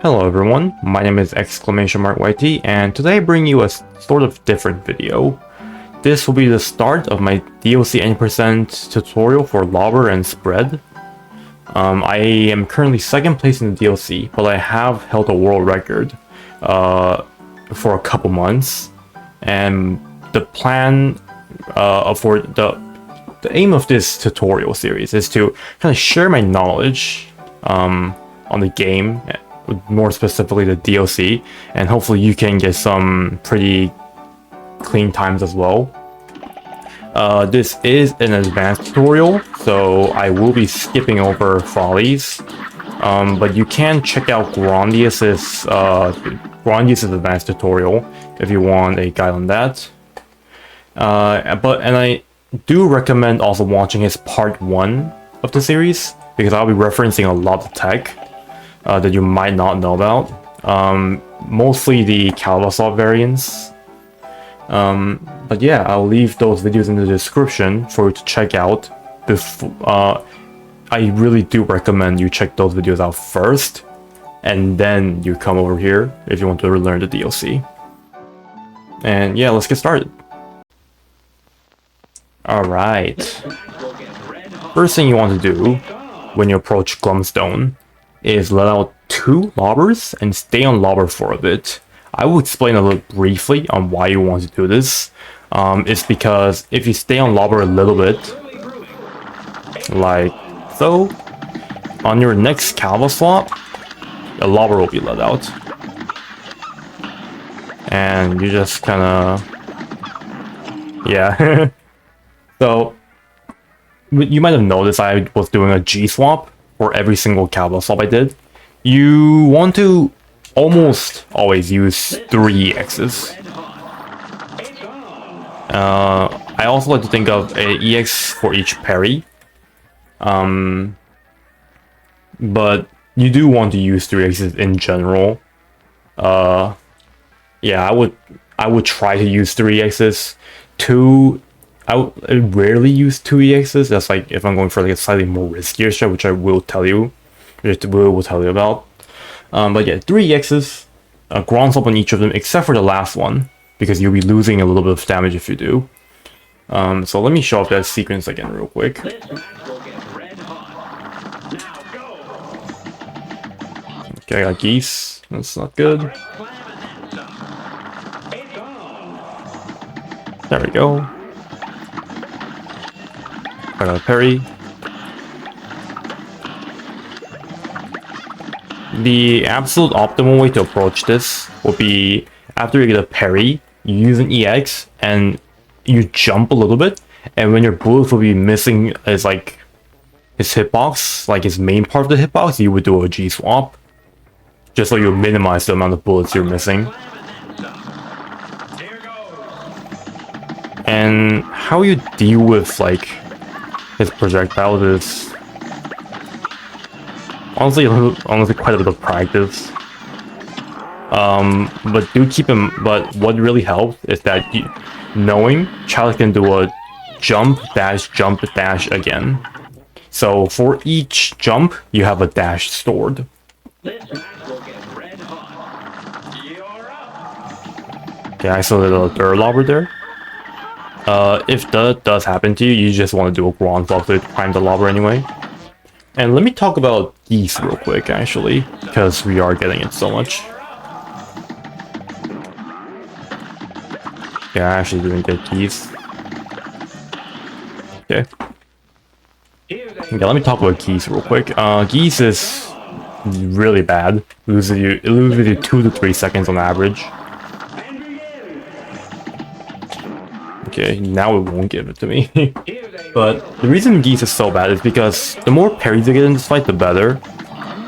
Hello everyone, my name is YT, and today I bring you a sort of different video. This will be the start of my DLC N% tutorial for Lobber and Spread. I am currently second place in the DLC, but I have held a world record for a couple months. And the plan for the aim of this tutorial series is to kind of share my knowledge on the game, more specifically the DLC, and hopefully you can get some pretty clean times as well. This is an advanced tutorial, so I will be skipping over follies, but you can check out Grondious' advanced tutorial if you want a guide on that. And I do recommend also watching his part 1 of the series, because I'll be referencing a lot of tech that you might not know about. Mostly the Calvasol variants. But yeah, I'll leave those videos in the description for you to check out. I really do recommend you check those videos out first, and then you come over here if you want to learn the DLC. And yeah, let's get started. Alright. First thing you want to do when you approach Glumstone is let out 2 lobbers and stay on lobber for a bit. I will explain a little briefly on why you want to do this. It's because if you stay on lobber a little bit, like so, on your next Calva swap, a lobber will be let out. And you just kinda... yeah. So, you might have noticed I was doing a G swap for every single Calva swap I did. You want to almost always use 3 EXs. I also like to think of an EX for each parry. But you do want to use 3 EXs in general. Yeah, I would try to use 3 EXs. I rarely use 2 EXs. That's like if I'm going for like a slightly more riskier strat, which I will tell you. Will tell you about. But yeah, 3 EXs, Grons up on each of them except for the last one, because you'll be losing a little bit of damage if you do. So let me show up that sequence again real quick. Okay, I got Geese. That's not good. There we go. I got a parry. The absolute optimal way to approach this would be after you get a parry, you use an EX and you jump a little bit, and when your bullets will be missing is like his hitbox, like his main part of the hitbox, you would do a G swap, just so you minimize the amount of bullets you're missing. And how you deal with like his projectiles is honestly quite a bit of practice. But do keep him. But what really helps is that knowing Chalice can do a jump dash again. So for each jump, you have a dash stored. Okay, I saw the third lobber there. If that does happen to you, you just want to do a Gron flop to prime the lobber anyway. And let me talk about Geese real quick, actually, because we are getting it so much. Yeah, I actually didn't get Geese. Okay. Okay, let me talk about Geese real quick. Geese is really bad. It loses you 2 to 3 seconds on average. Okay, now it won't give it to me. But the reason Geese is so bad is because the more parries you get in this fight, the better.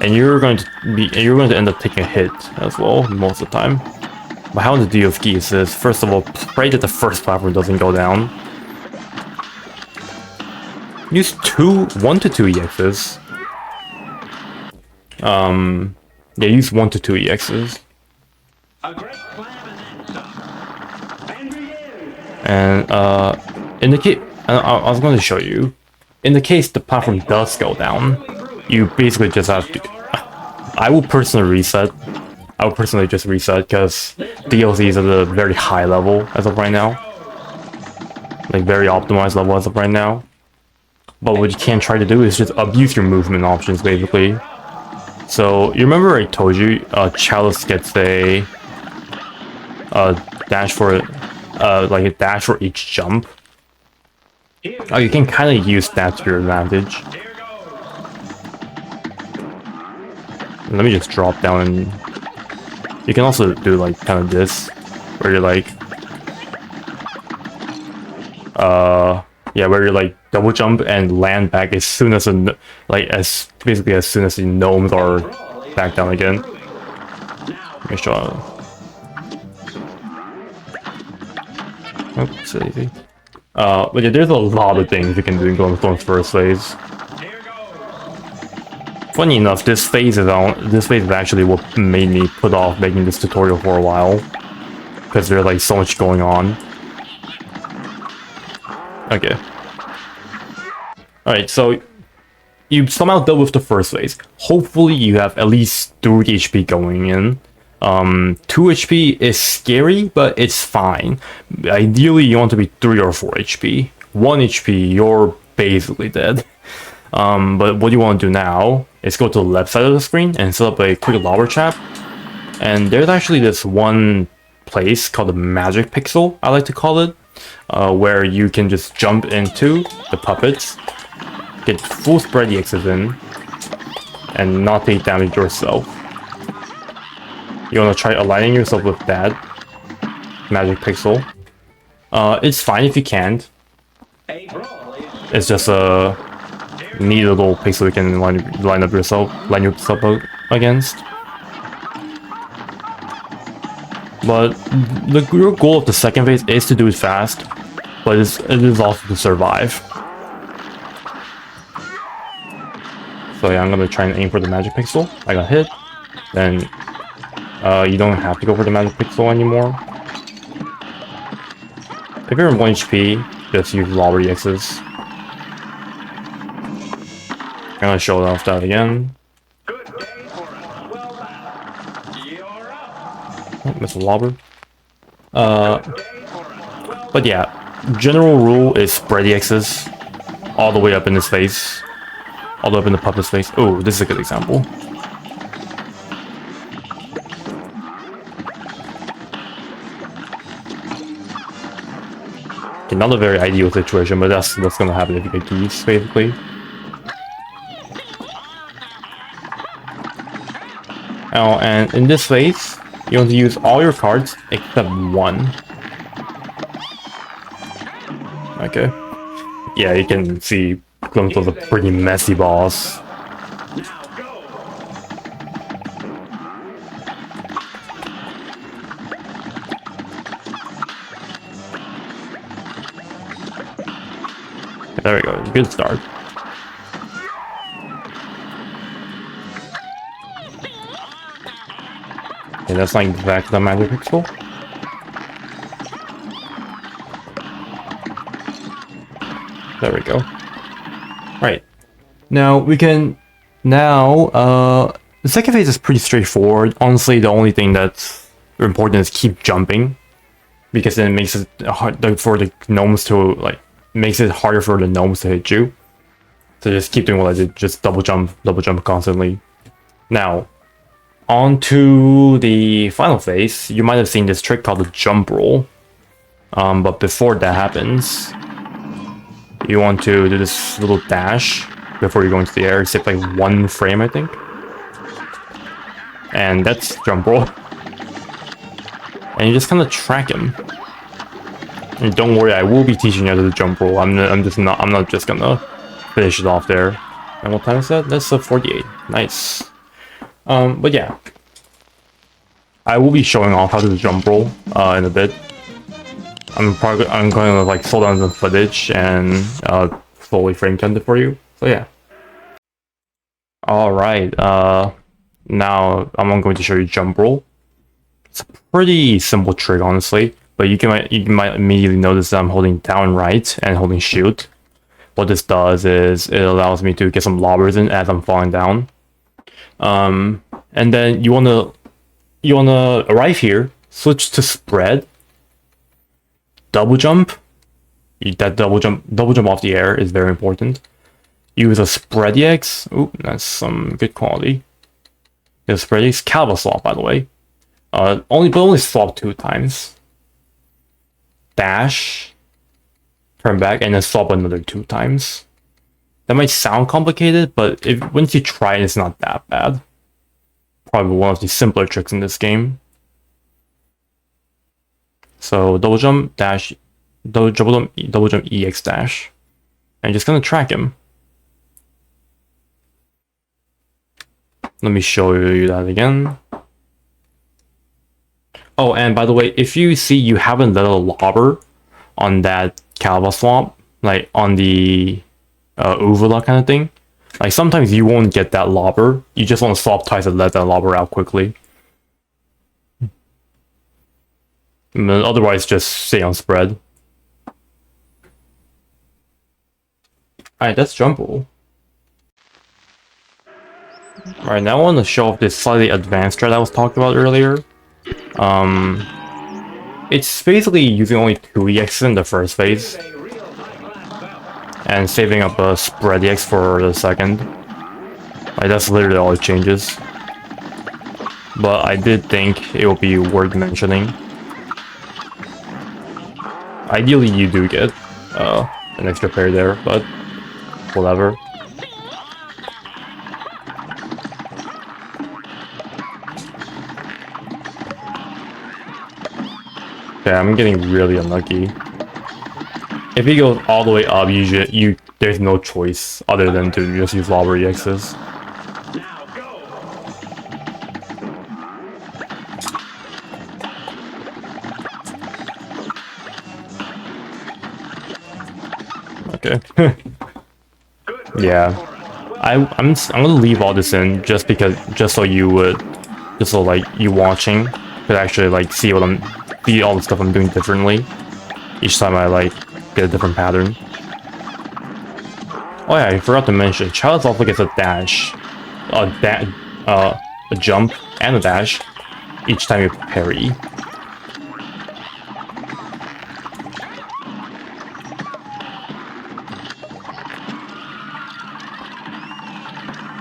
And you're going to end up taking a hit as well most of the time. But how to deal with Geese is, first of all, pray that the first platform doesn't go down. Use 1 to 2 EXs. Yeah, use 1 to 2 EXs. And in the case, I was going to show you, in the case the platform does go down, you basically just have to I would personally reset. I would personally just reset because DLC is at a very high level as of right now. Like very optimized level as of right now. But what you can't try to do is just abuse your movement options basically. So you remember I told you Chalice gets a dash for like a dash for each jump. Oh, you can kind of use that to your advantage. Let me just drop down and you can also do like kind of this where you're like yeah, where you're like double jump and land back as soon as as soon as the gnomes are back down again. Make sure. Oops, easy. But yeah, there's a lot of things you can do in Glumstone's first phase. Funny enough, this phase is actually what made me put off making this tutorial for a while. Because there's like so much going on. Okay. Alright, so you somehow dealt with the first phase. Hopefully you have at least 3 HP going in. 2 HP is scary, but it's fine. Ideally you want to be 3 or 4 HP. 1 HP, you're basically dead. But what you want to do now is go to the left side of the screen and set up a quick lobber trap. And there's actually this one place called the magic pixel, I like to call it, where you can just jump into the puppets, get full spread EXs in, and not take damage yourself. You want to try aligning yourself with that magic pixel. It's fine if you can't. It's just a neat little pixel you can line yourself up against. But the real goal of the second phase is to do it fast, but it is also to survive. So yeah, I'm gonna try and aim for the magic pixel. I got hit. Then you don't have to go for the magic pixel anymore. If you're in 1 HP, just use lobber EXs. I'm gonna show off that again. Oh, miss a lobber. But yeah, general rule is spread EXs all the way up in his face. All the way up in the puppet's face. Oh, this is a good example. Okay, not a very ideal situation, but that's what's gonna happen if you get geese, basically. Oh, and in this phase, you want to use all your cards except 1. Okay. Yeah, you can see Glumstone's a pretty messy boss. There we go, good start. Okay, that's like back to the magic pixel. There we go. Right. Now we can the second phase is pretty straightforward. Honestly, the only thing that's important is keep jumping, because then it makes it hard for the gnomes to makes it harder for the gnomes to hit you. So just keep doing what I did, just double jump constantly. Now, on to the final phase. You might have seen this trick called the jump roll. But before that happens, you want to do this little dash before you go into the air. It's like 1 frame, I think. And that's jump roll. And you just kind of track him. And don't worry, I will be teaching you how to do jump roll. I'm not just gonna finish it off there. And what time is that? That's a 48. Nice. But yeah, I will be showing off how to do jump roll in a bit. I'm going to like slow down the footage and slowly frame count it for you. So yeah. All right. Now I'm going to show you jump roll. It's a pretty simple trick, honestly, but you might immediately notice that I'm holding down right and holding shield. What this does is it allows me to get some lobbers in as I'm falling down. And then you wanna arrive here, switch to spread, double jump. That double jump off the air is very important. Use a spread EX. Ooh, that's some good quality. The spread EX Calva swap, by the way. Only swap 2 times. Dash, turn back, and then swap another 2 times. That might sound complicated, but once you try it, it's not that bad. Probably one of the simpler tricks in this game. So double jump, dash, double jump EX dash. And just gonna track him. Let me show you that again. Oh, and by the way, if you see you haven't let a lobber on that Calva swap, like on the Uvula kind of thing, like sometimes you won't get that lobber. You just want to swap twice and let that lobber out quickly. And then otherwise, just stay on spread. Alright, that's jump roll. Alright, now I want to show off this slightly advanced strat I was talking about earlier. It's basically using only 2 EXs in the first phase and saving up a spread EX for the second. Like, that's literally all it changes. But I did think it would be worth mentioning. Ideally, you do get an extra pair there, but whatever. Yeah, I'm getting really unlucky. If he goes all the way up, there's no choice other than to just use lobber EXs. Okay. Yeah, I'm gonna leave all this in just so like you watching could actually like see all the stuff I'm doing differently each time I like get a different pattern. Oh yeah, I forgot to mention, Chalice also gets a dash, a jump and a dash each time you parry.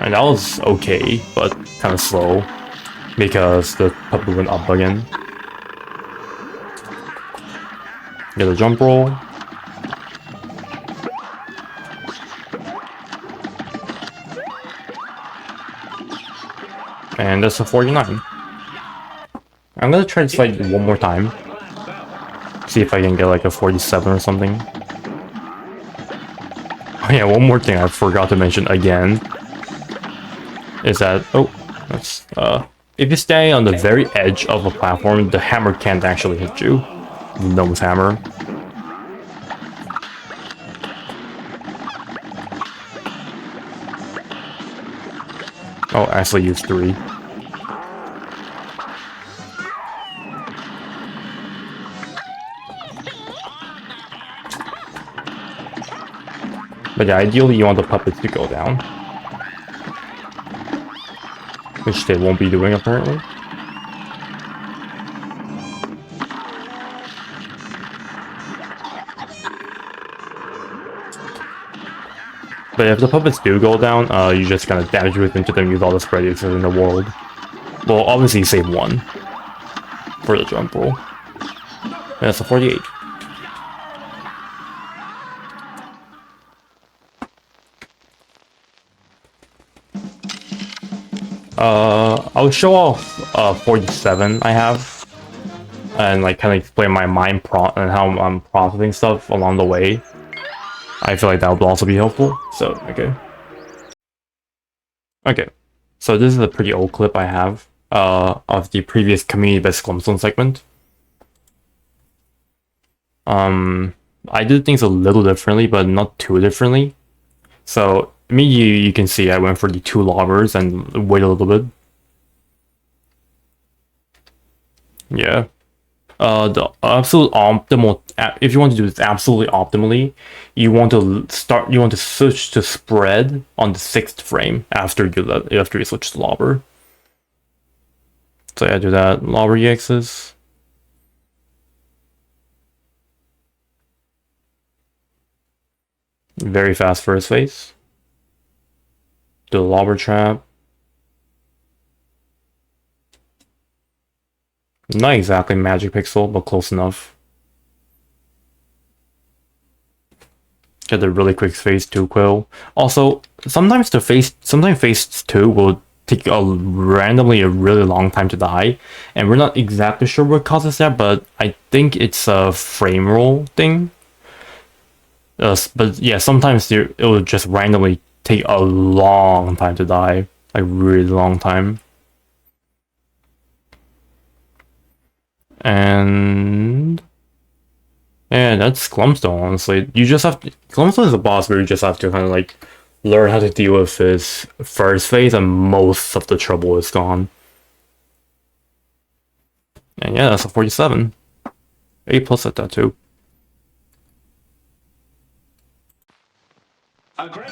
And that was okay, but kind of slow because the puppet went up again. Get a jump roll. And that's a 49. I'm gonna try this like one more time. See if I can get like a 47 or something. Oh yeah, one more thing I forgot to mention again is that, if you stay on the very edge of a platform, the hammer can't actually hit you. The Gnome's hammer. Oh, I actually used 3. But yeah, ideally you want the puppets to go down. Which they won't be doing, apparently. But if the puppets do go down, you just kind of damage with into them, use all the spread EXs in the world. Well, obviously save 1 for the jump roll. And that's a 48. I'll show off 47 I have, and like kind of explain my mind and how I'm processing stuff along the way. I feel like that would also be helpful. So okay. So this is a pretty old clip I have of the previous community-based Glumstone segment. I did things a little differently, but not too differently. So you can see I went for the 2 lobbers and wait a little bit. Yeah. The absolute optimal, if you want to do this absolutely optimally, you want to switch to spread on the 6th frame after you switch to lobber. So yeah, do that. Lobber EXs. Very fast first phase. Do the lobber trap. Not exactly magic pixel, but close enough. Get the really quick phase 2 quill. Also, sometimes phase 2 will take randomly a really long time to die, and we're not exactly sure what causes that, but I think it's a frame roll thing. But yeah, sometimes it will just randomly take a long time to die, like really long time. And yeah, that's Glumstone, honestly. You just have to, Glumstone is a boss where you just have to kind of like learn how to deal with his first phase, and most of the trouble is gone. And yeah, that's a 47. A+ at that too. A great